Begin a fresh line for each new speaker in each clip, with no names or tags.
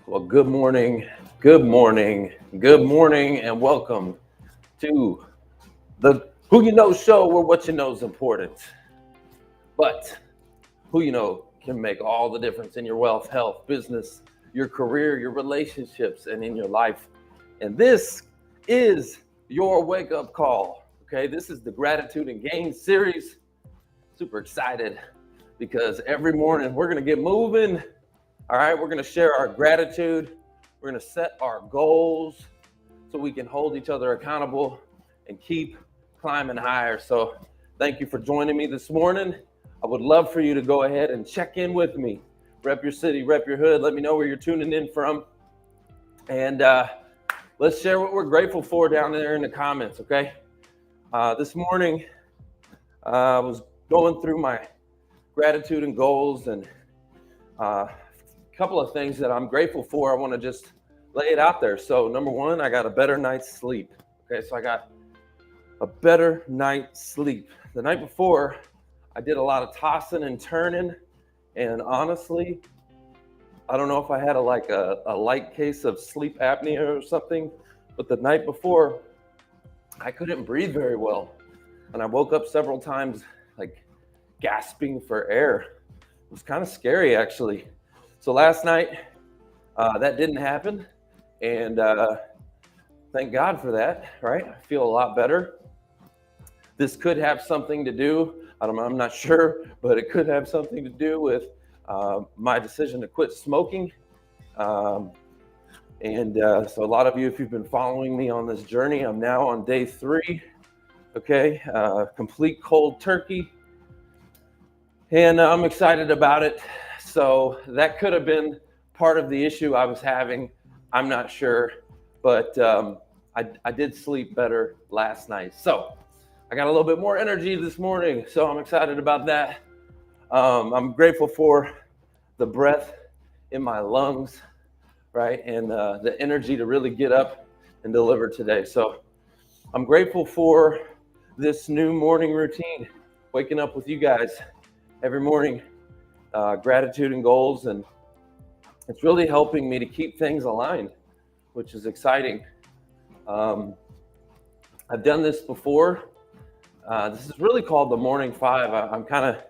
Well, good morning, good morning, and welcome to the Who You Know show where what you know is important. But who you know can make all the difference in your wealth, health, business, your career, your relationships, and in your life. And this is your wake up call. Okay, this is the Gratitude and Gain series. Super excited because every morning we're going to get moving. All right, we're going to share our gratitude. We're going to set our goals so we can hold each other accountable and keep climbing higher. So thank you for joining me this morning. I would love for you to go ahead and check in with me. Rep your city, rep your hood. Let me know where you're tuning in from. And let's share what we're grateful for down there in the comments, okay? This morning, I was going through my gratitude and goals and a couple of things that I'm grateful for. I want to just lay it out there. So number one, I got a better night's sleep. Okay, so I got a better night's sleep. The night before, I did a lot of tossing and turning, and honestly, I don't know if I had a light case of sleep apnea or something, but the night before, I couldn't breathe very well, and I woke up several times like gasping for air. It was kind of scary, actually. So last night, that didn't happen, and thank God for that, right? I feel a lot better. This could have something to do, I'm not sure, but it could have something to do with my decision to quit smoking. So a lot of you, if you've been following me on this journey, I'm now on day 3, okay? Complete cold turkey, and I'm excited about it. So that could have been part of the issue I was having. I'm not sure, but I did sleep better last night. So I got a little bit more energy this morning, so I'm excited about that. I'm grateful for the breath in my lungs, right? And the energy to really get up and deliver today. So I'm grateful for this new morning routine, waking up with you guys every morning, gratitude and goals. And it's really helping me to keep things aligned, which is exciting. I've done this before. This is really called the Morning 5. I'm kind of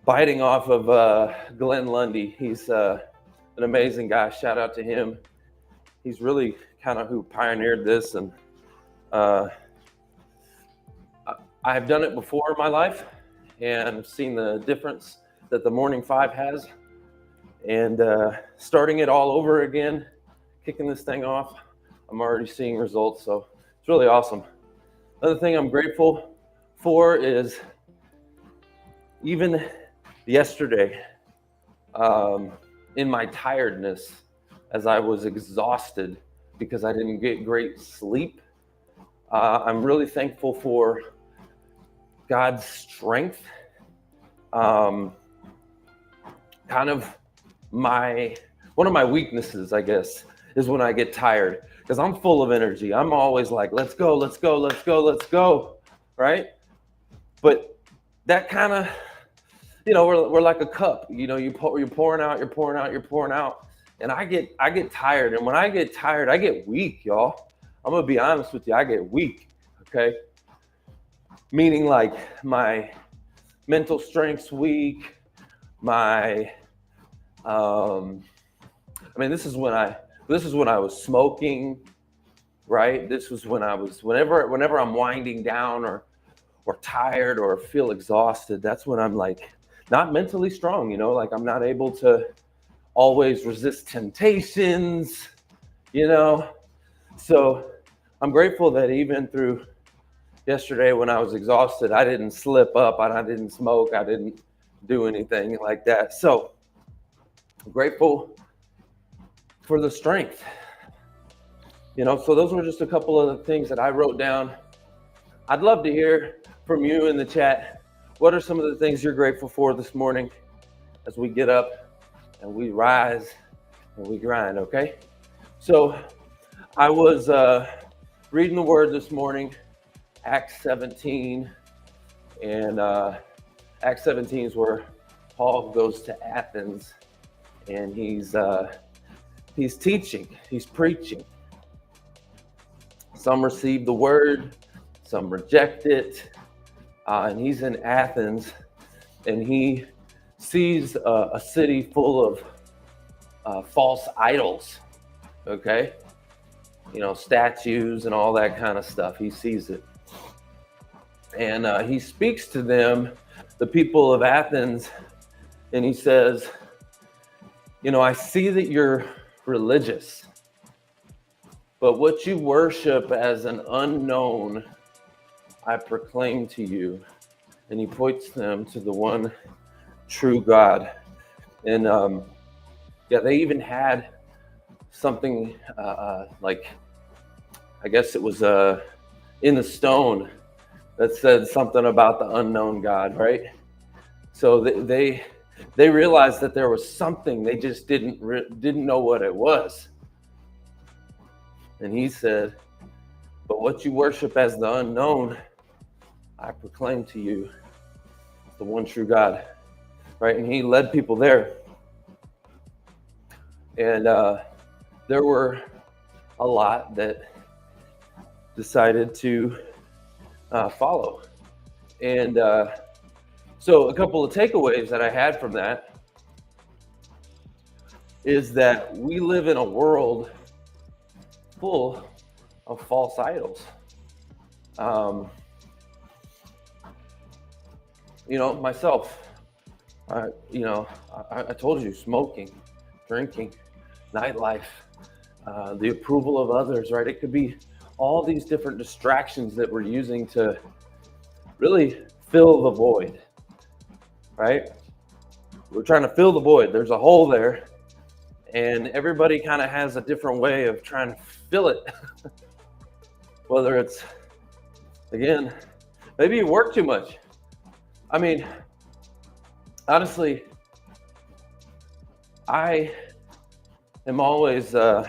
biting off of Glenn Lundy. He's an amazing guy. Shout out to him. He's really kind of who pioneered this. And I've done it before in my life and seen the difference that the Morning 5 has. And starting it all over again, kicking this thing off, I'm already seeing results. So it's really awesome. Another thing I'm grateful for is even yesterday, in my tiredness, as I was exhausted because I didn't get great sleep, I'm really thankful for God's strength. Kind of one of my weaknesses, I guess, is when I get tired, because I'm full of energy. I'm always like, let's go, let's go, let's go, let's go, right? But that kind of, we're like a cup. You're pouring out, you're pouring out, you're pouring out, and I get tired. And when I get tired, I get weak, y'all. I'm gonna be honest with you, I get weak. Okay, meaning like my mental strength's weak. This is when I was smoking, right? This was when I was, whenever I'm winding down or tired or feel exhausted, that's when I'm like not mentally strong, like I'm not able to always resist temptations, So I'm grateful that even through yesterday when I was exhausted, I didn't slip up, I didn't smoke, I didn't do anything like that. So I'm grateful for the strength, so those were just a couple of the things that I wrote down. I'd love to hear from you in the chat. What are some of the things you're grateful for this morning as we get up and we rise and we grind, okay? So I was reading the word this morning, Acts 17, and Acts 17 is where Paul goes to Athens, and he's he's teaching, he's preaching. Some receive the word, some reject it. And he's in Athens, and he sees a city full of false idols, okay? Statues and all that kind of stuff. He sees it. And he speaks to them, the people of Athens, and he says, I see that you're religious, but what you worship as an unknown, I proclaim to you. And he points them to the one true God. And they even had something like, I guess it was in the stone that said something about the unknown God, right? So they realized that there was something, they just didn't know what it was. And he said, but what you worship as the unknown, I proclaim to you the one true God, right? And he led people there. And there were a lot that decided to follow. And so a couple of takeaways that I had from that is that we live in a world full of false idols. Myself, I told you, smoking, drinking, nightlife, the approval of others, right? It could be all these different distractions that we're using to really fill the void, right? We're trying to fill the void. There's a hole there, and everybody kind of has a different way of trying to fill it. Whether it's, again, maybe you work too much. I mean, honestly, I am always, I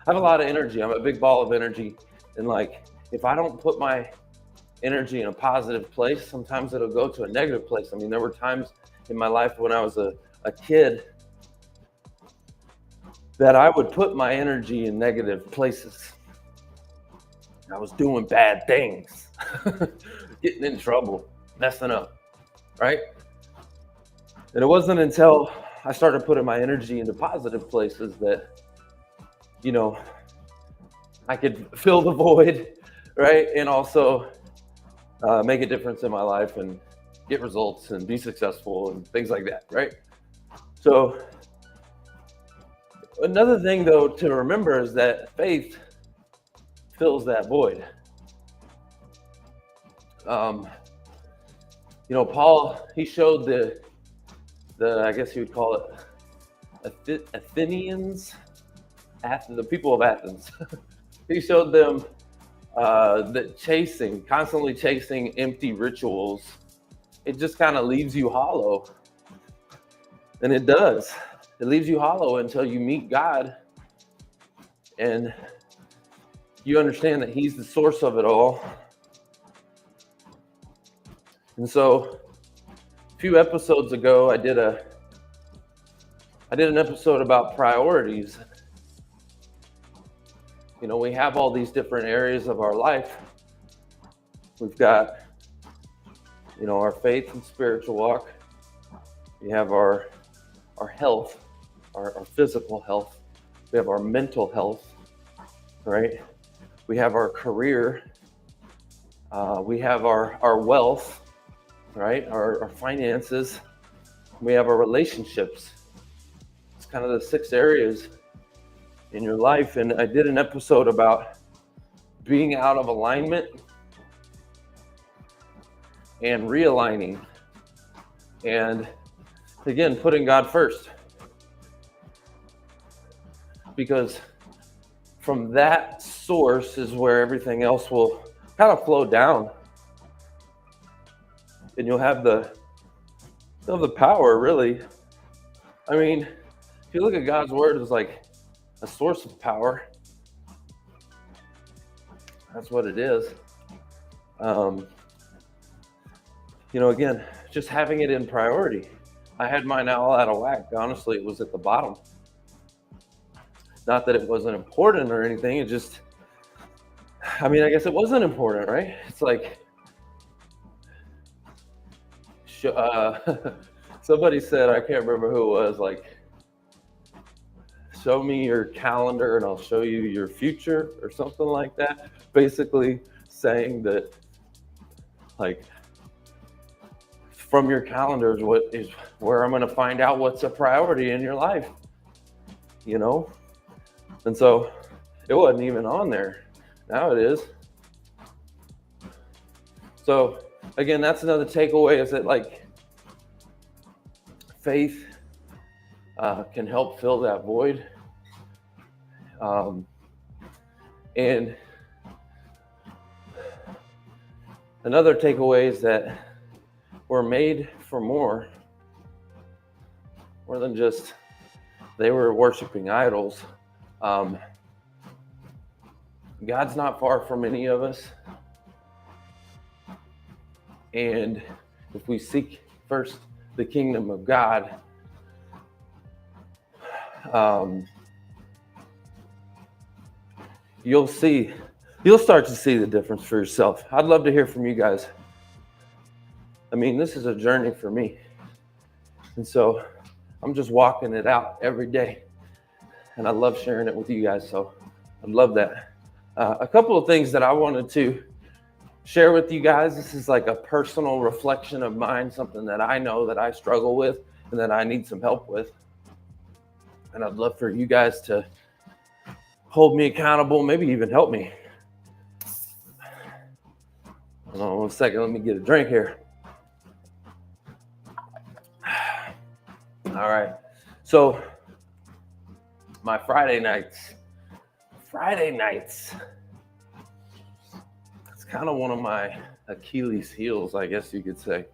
have a lot of energy. I'm a big ball of energy. And like, if I don't put my energy in a positive place, sometimes it'll go to a negative place. I mean, there were times in my life when I was a kid that I would put my energy in negative places. I was doing bad things, getting in trouble, messing up, right? And it wasn't until I started putting my energy into positive places that, I could fill the void, right? And also make a difference in my life and get results and be successful and things like that, right? So another thing, though, to remember is that faith fills that void. Paul, he showed the I guess you would call it Athenians, the people of Athens. He showed them that constantly chasing empty rituals, it just kind of leaves you hollow. And it does. It leaves you hollow until you meet God and you understand that he's the source of it all. And so a few episodes ago, I did an episode about priorities. We have all these different areas of our life. We've got, our faith and spiritual walk. We have our health, our physical health. We have our mental health, right? We have our career. We have our wealth, right? Our finances. We have our relationships. It's kind of the 6 areas in your life. And I did an episode about being out of alignment and realigning. And again, putting God first. Because from that source is where everything else will kind of flow down. And you'll have the power, really. I mean, if you look at God's word as like a source of power, that's what it is. Again, just having it in priority. I had mine all out of whack. Honestly, it was at the bottom. Not that it wasn't important or anything. It just, I mean, I guess it wasn't important, right? It's like, somebody said, I can't remember who it was, like, show me your calendar and I'll show you your future or something like that. Basically saying that, like, from your calendar is where I'm going to find out what's a priority in your life, you know? And so it wasn't even on there. Now it is. So again, that's another takeaway, is that, like, faith can help fill that void. And another takeaway is that we're made for more than just they were worshiping idols. God's not far from any of us. And if we seek first the kingdom of God, you'll start to see the difference for yourself. I'd love to hear from you guys. I mean, this is a journey for me. And so I'm just walking it out every day. And I love sharing it with you guys. So I love that. A couple of things that I wanted to share with you guys. This is like a personal reflection of mine, something that I know that I struggle with and that I need some help with. And I'd love for you guys to hold me accountable, maybe even help me. Hold on 1 second. Let me get a drink here. All right. So my Friday nights, it's kind of one of my Achilles heels, I guess you could say.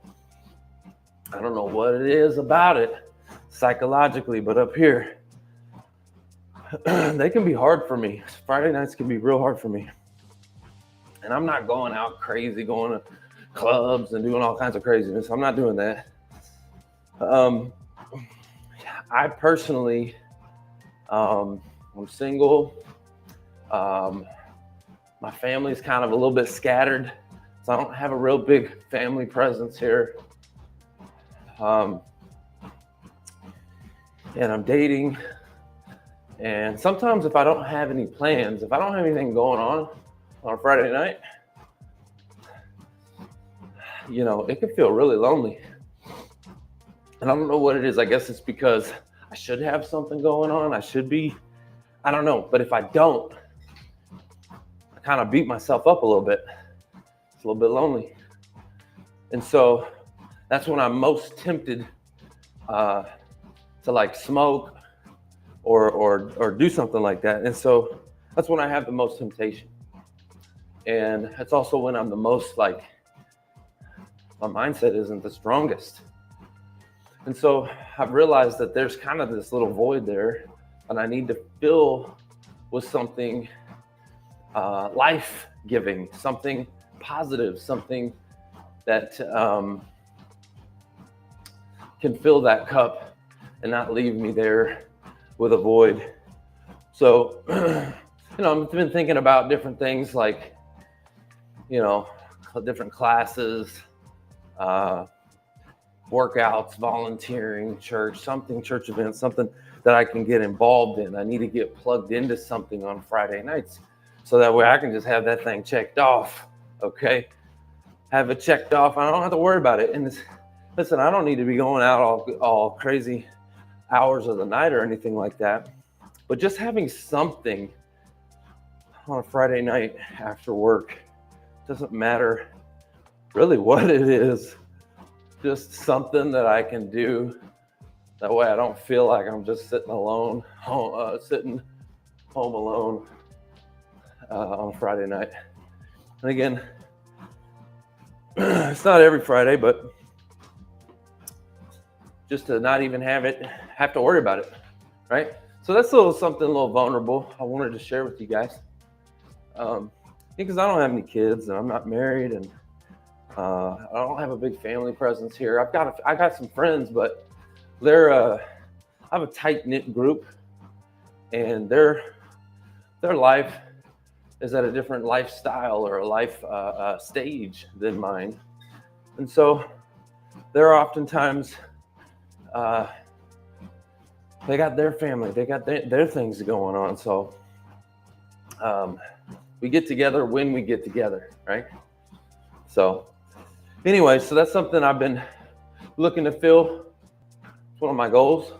I don't know what it is about it psychologically, but up here, they can be hard for me. Friday nights can be real hard for me. And I'm not going out crazy, going to clubs and doing all kinds of craziness. I'm not doing that. I personally, I'm single. My family's kind of a little bit scattered, so I don't have a real big family presence here. And I'm dating. And sometimes if I don't have any plans, if I don't have anything going on a Friday night, you know, it can feel really lonely. And I don't know what it is. I guess it's because I should have something going on. I don't know. But if I don't, I kind of beat myself up a little bit. It's a little bit lonely. And so that's when I'm most tempted to like smoke or do something like that. And so that's when I have the most temptation. And it's also when I'm the most, like, my mindset isn't the strongest. And so I've realized that there's kind of this little void there, and I need to fill with something life-giving, something positive, something that can fill that cup and not leave me there with a void. So, you know, I've been thinking about different things, like, you know, different classes, workouts, volunteering, church events, something that I can get involved in. I need to get plugged into something on Friday nights so that way I can just have that thing checked off. Okay. Have it checked off. I don't have to worry about it. And listen, I don't need to be going out all crazy hours of the night or anything like that, but just having something on a Friday night after work, doesn't matter really what it is, just something that I can do. That way I don't feel like I'm just sitting home alone on a Friday night. And again, it's not every Friday, but just to not even have to worry about it, right? So that's something a little vulnerable I wanted to share with you guys. Because I don't have any kids and I'm not married, and I don't have a big family presence here. I got some friends, but I have a tight knit group, and their life is at a different lifestyle or a life stage than mine. And so they're oftentimes, they got their family, they got their things going on. So we get together when we get together, right? So anyway, so that's something I've been looking to fill. It's one of my goals.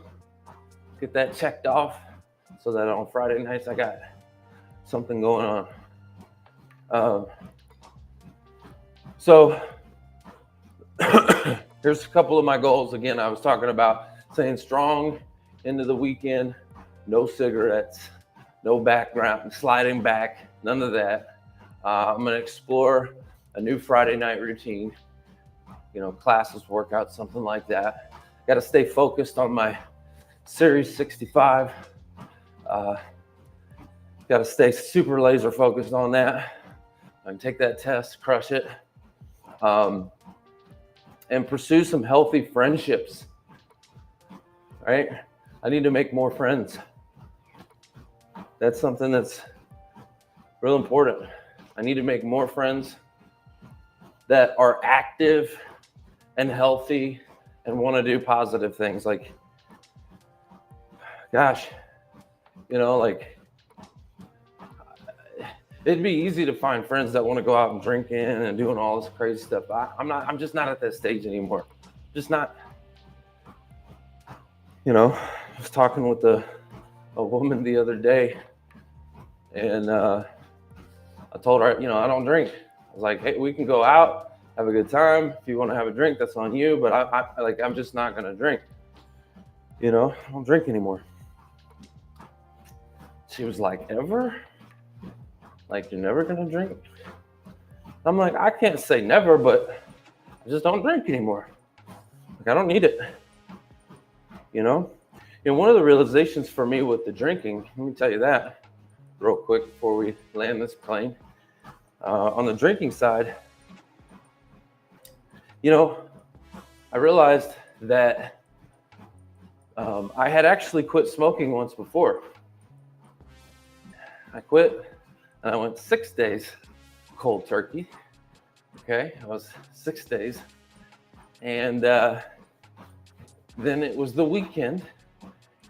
Get that checked off so that on Friday nights I got something going on. So here's a couple of my goals. Again, I was talking about staying strong into the weekend, no cigarettes, no background, sliding back, none of that. I'm going to explore a new Friday night routine, classes, workouts, something like that. Got to stay focused on my Series 65. Got to stay super laser focused on that. I can take that test, crush it, and pursue some healthy friendships, right? I need to make more friends. That's something that's real important. I need to make more friends that are active and healthy and want to do positive things. Like, gosh, it'd be easy to find friends that want to go out and drinking and doing all this crazy stuff. I'm just not at that stage anymore. Just not, I was talking with a woman the other day, and I told her, I don't drink. I was like, hey, we can go out, have a good time. If you want to have a drink, that's on you. But I'm just not going to drink. I don't drink anymore. She was like, ever? Like, you're never going to drink? I'm like, I can't say never, but I just don't drink anymore. Like, I don't need it. And one of the realizations for me with the drinking, let me tell you that real quick before we land this plane. On the drinking side, I realized that I had actually quit smoking once before. I quit and I went 6 days cold turkey. Okay, I was 6 days. And then it was the weekend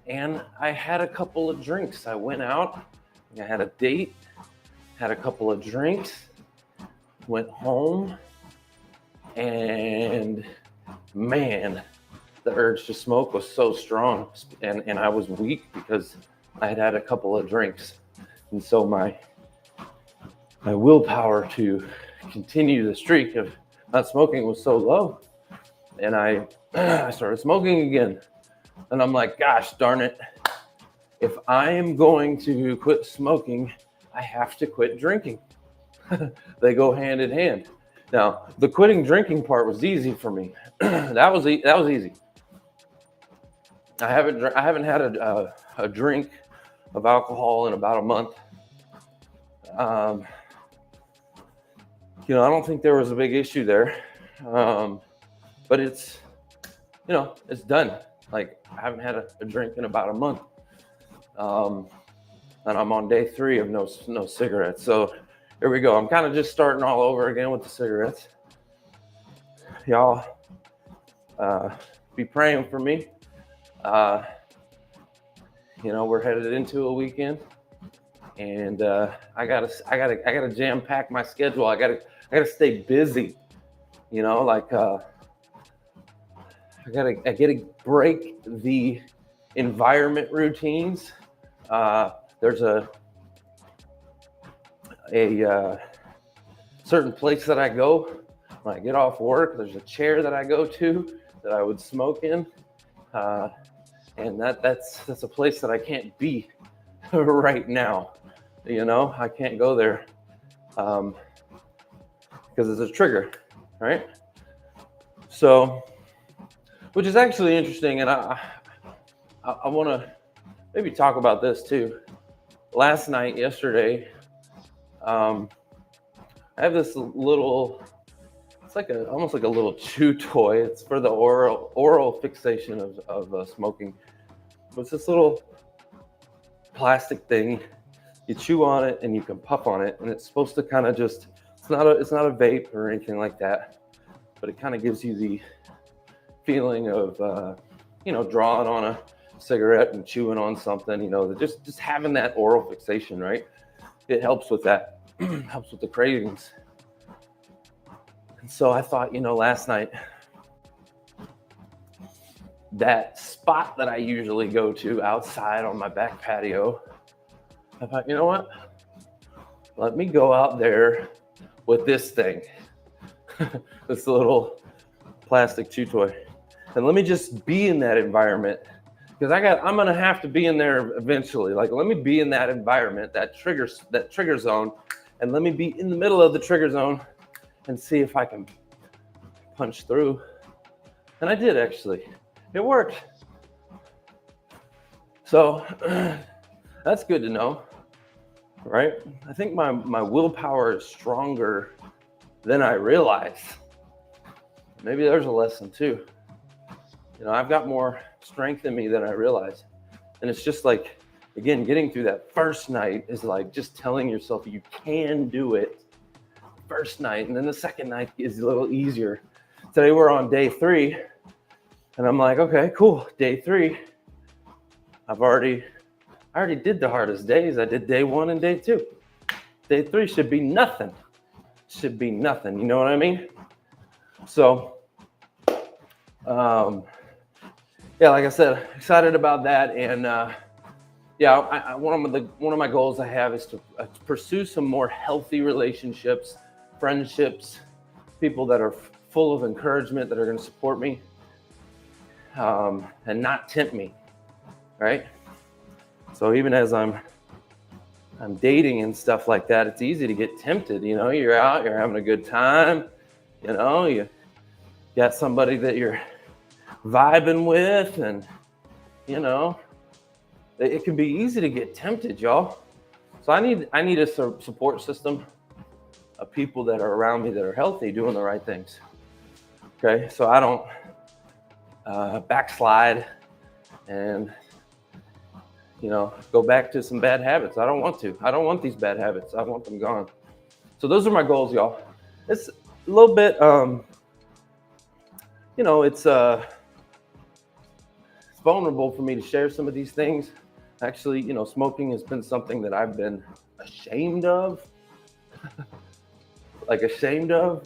and I had a couple of drinks. I went out, I had a date, had a couple of drinks, went home, and man, the urge to smoke was so strong, and I was weak because I had had a couple of drinks. And so my willpower to continue the streak of not smoking was so low. And I started smoking again. And I'm like, gosh darn it. If I am going to quit smoking, I have to quit drinking. They go hand in hand. Now, the quitting drinking part was easy for me. That was easy. I haven't had a drink of alcohol in about a month. I don't think there was a big issue there. But it's done. Like, I haven't had a drink in about a month. And I'm on day 3 of no cigarettes. So here we go. I'm kind of just starting all over again with the cigarettes. Y'all be praying for me. We're headed into a weekend, and I gotta jam pack my schedule. I gotta stay busy. I gotta break the environment routines. There's a certain place that I go when I get off work. There's a chair that I go to that I would smoke in, and that's a place that I can't be right now. I can't go there because it's a trigger, right? So, which is actually interesting, and I want to maybe talk about this too. Yesterday, I have this little, it's almost like a little chew toy. It's for the oral fixation of smoking. It's this little plastic thing. You chew on it and you can puff on it, and it's supposed to kind of just, it's not a vape or anything like that, but it kind of gives you the feeling of drawing on a cigarette and chewing on something, just having that oral fixation, right? It helps with that. Helps with the cravings. And so I thought, last night, that spot that I usually go to outside on my back patio, I thought, you know what? Let me go out there with this thing, this little plastic chew toy, and let me just be in that environment, because I'm gonna have to be in there eventually. Like, let me be in that environment, that trigger zone, and let me be in the middle of the trigger zone and see if I can punch through. And I did, actually. It worked. So that's good to know, right? I think my willpower is stronger than I realize. Maybe there's a lesson too. I've got more strength in me than I realize. And it's just like, again, getting through that first night is like just telling yourself you can do it. First night, and then the second night is a little easier. Today we're on day 3, and I'm like, okay, cool. Day 3. I already did the hardest days. I did day 1 and day 2. Day 3 should be nothing. You know what I mean? So, like I said, excited about that. And one of my goals I have is to pursue some more healthy relationships, friendships, people that are full of encouragement, that are going to support me, and not tempt me, right? So even as I'm dating and stuff like that, it's easy to get tempted. You're out, you're having a good time, you got somebody that you're vibing with, and it can be easy to get tempted, y'all. So I need a support system of people that are around me that are healthy, doing the right things. Okay, so I don't backslide and go back to some bad habits. I don't want to. I don't want these bad habits. I want them gone. So those are my goals, y'all. It's a little bit, it's vulnerable for me to share some of these things. Actually, smoking has been something that I've been ashamed of.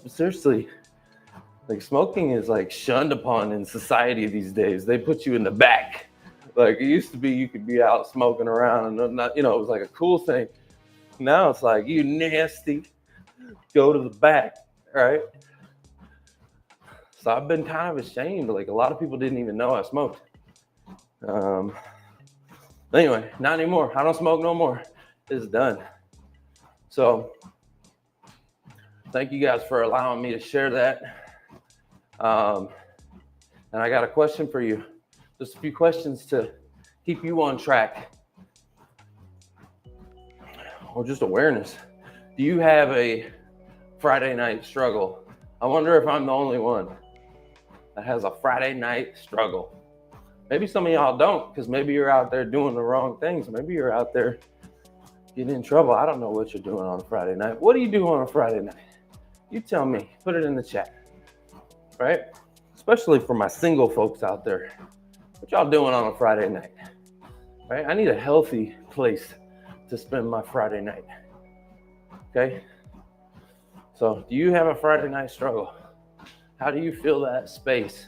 Seriously. Like, smoking is like shunned upon in society these days. They put you in the back. Like, it used to be you could be out smoking around and not, it was like a cool thing. Now it's like, you nasty, go to the back, right? So I've been kind of ashamed. Like, a lot of people didn't even know I smoked. Anyway, not anymore. I don't smoke no more. It's done. So thank you guys for allowing me to share that. And I got a question for you. Just a few questions to keep you on track, or just awareness. Do you have a Friday night struggle? I wonder if I'm the only one that has a Friday night struggle. Maybe some of y'all don't, because maybe you're out there doing the wrong things. Maybe you're out there getting in trouble. I don't know what you're doing on a Friday night. What do you do on a Friday night? You tell me. Put it in the chat, right? Especially for my single folks out there. What y'all doing on a Friday night, right? I need a healthy place to spend my Friday night, okay? So do you have a Friday night struggle? How do you fill that space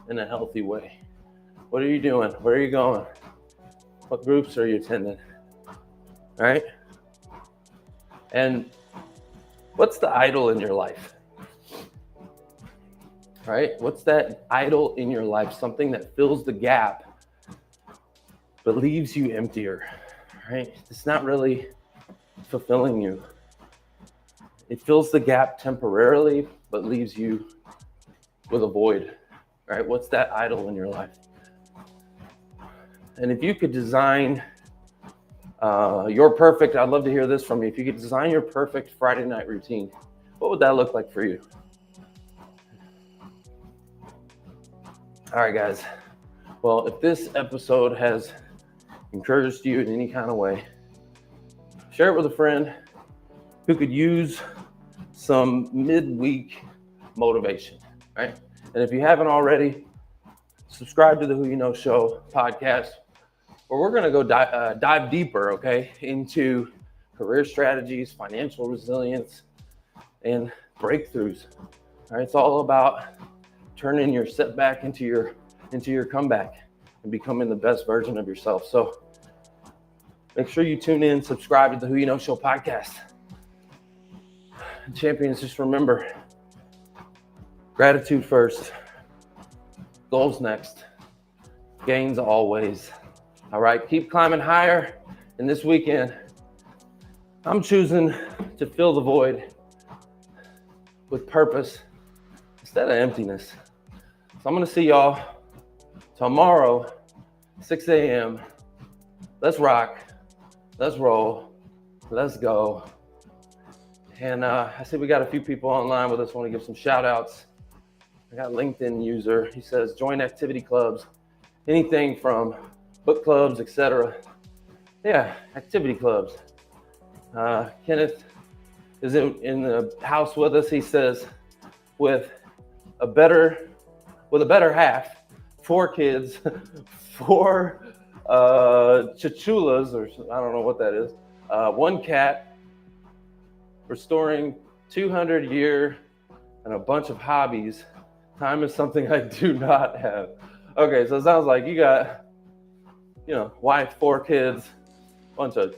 in a healthy way? What are you doing? Where are you going? What groups are you attending, right? And what's the idol in your life? Right? What's that idol in your life? Something that fills the gap but leaves you emptier, right? It's not really fulfilling you. It fills the gap temporarily but leaves you with a void, right? What's that idol in your life? And if you could design your perfect, I'd love to hear this from you. If you could design your perfect Friday night routine, what would that look like for you? All right, guys. Well, if this episode has encouraged you in any kind of way, share it with a friend who could use some midweek motivation, right? And if you haven't already, subscribe to the Who You Know Show podcast, where we're going to go dive deeper, okay, into career strategies, financial resilience, and breakthroughs. All right, it's all about turning your setback into your comeback and becoming the best version of yourself. So make sure you tune in, subscribe to the Who You Know Show podcast. Champions, just remember, gratitude first, goals next, gains always. All right, keep climbing higher. And this weekend, I'm choosing to fill the void with purpose instead of emptiness. So I'm going to see y'all tomorrow, 6 a.m. Let's rock. Let's roll. Let's go. And I see we got a few people online with us. I want to give some shout outs. I got a LinkedIn user. He says, join activity clubs, anything from book clubs, etc. Yeah, activity clubs. Kenneth is in the house with us. He says, with a better half, 4 kids, 4 chichulas, or I don't know what that is, 1 cat, restoring 200-year and a bunch of hobbies. Time is something I do not have. Okay, so it sounds like you got, wife, 4 kids, bunch of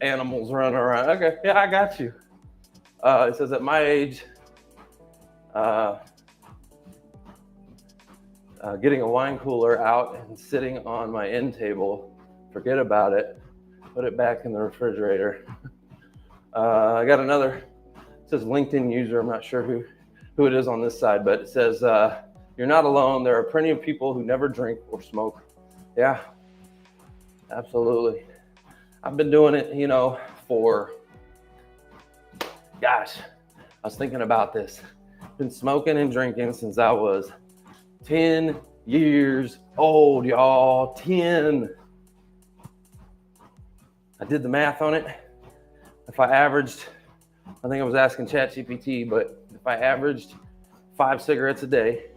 animals running around. Okay, yeah, I got you. It says at my age, getting a wine cooler out and sitting on my end table, forget about it, put it back in the refrigerator. I got another, it says LinkedIn user, I'm not sure who it is on this side, but it says, you're not alone. There are plenty of people who never drink or smoke. Yeah, absolutely. I've been doing it, for, I was thinking about this. Been smoking and drinking since I was 10 years old, y'all. 10. I did the math on it. If I averaged, I think I was asking ChatGPT, but if I averaged 5 cigarettes a day,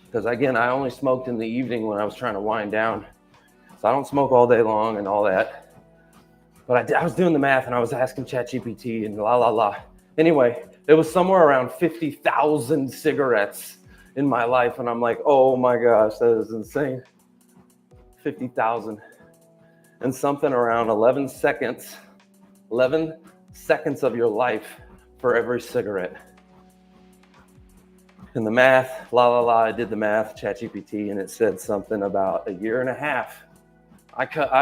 because again, I only smoked in the evening when I was trying to wind down. So I don't smoke all day long and all that. But I was doing the math and I was asking ChatGPT and la. Anyway, it was somewhere around 50,000 cigarettes in my life. And I'm like, oh my gosh, that is insane. 50,000. And something around 11 seconds of your life for every cigarette. And the math, I did the math, ChatGPT, and it said something about 1.5 years. I've cut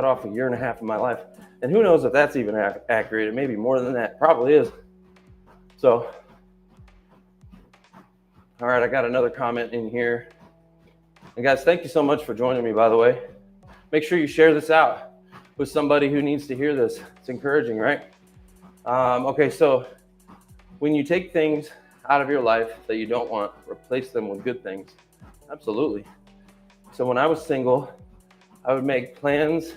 off 1.5 years of my life. And who knows if that's even accurate. It may be more than that. Probably is. So, all right, I got another comment in here. And guys, thank you so much for joining me, by the way. Make sure you share this out with somebody who needs to hear this. It's encouraging, right? Okay, so when you take things out of your life that you don't want, replace them with good things. Absolutely. So when I was single, I would make plans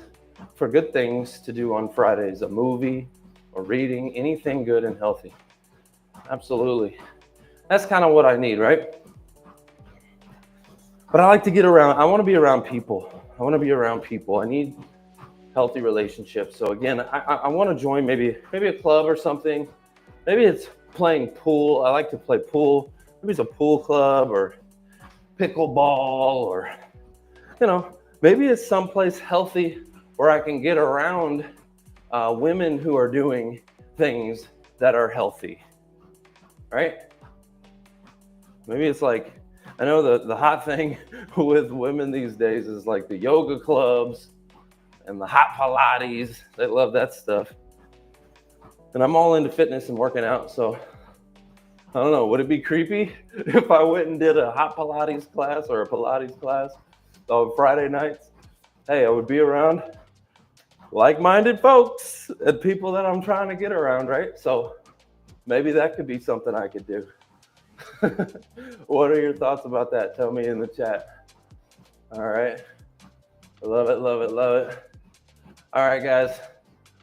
for good things to do on Fridays, a movie or reading, anything good and healthy. Absolutely. That's kind of what I need, right? But I like to get around, I want to be around people. I need healthy relationships. So again, I want to join maybe a club or something. Maybe it's playing pool. I like to play pool. Maybe it's a pool club or pickleball or, maybe it's someplace healthy where I can get around women who are doing things that are healthy, right? Maybe it's like, I know the hot thing with women these days is like the yoga clubs and the hot Pilates. They love that stuff. And I'm all into fitness and working out. So I don't know, would it be creepy if I went and did a hot Pilates class or a Pilates class on Friday nights? Hey, I would be around like-minded folks and people that I'm trying to get around, right? So maybe that could be something I could do. What are your thoughts about that? Tell me in the chat. All right. Love it, love it, love it. All right, guys.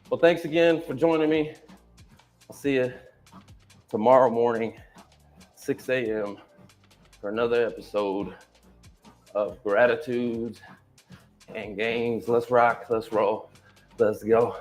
Well, thanks again for joining me. I'll see you tomorrow morning, 6 a.m. for another episode of Gratitude and Games. Let's rock, let's roll, let's go.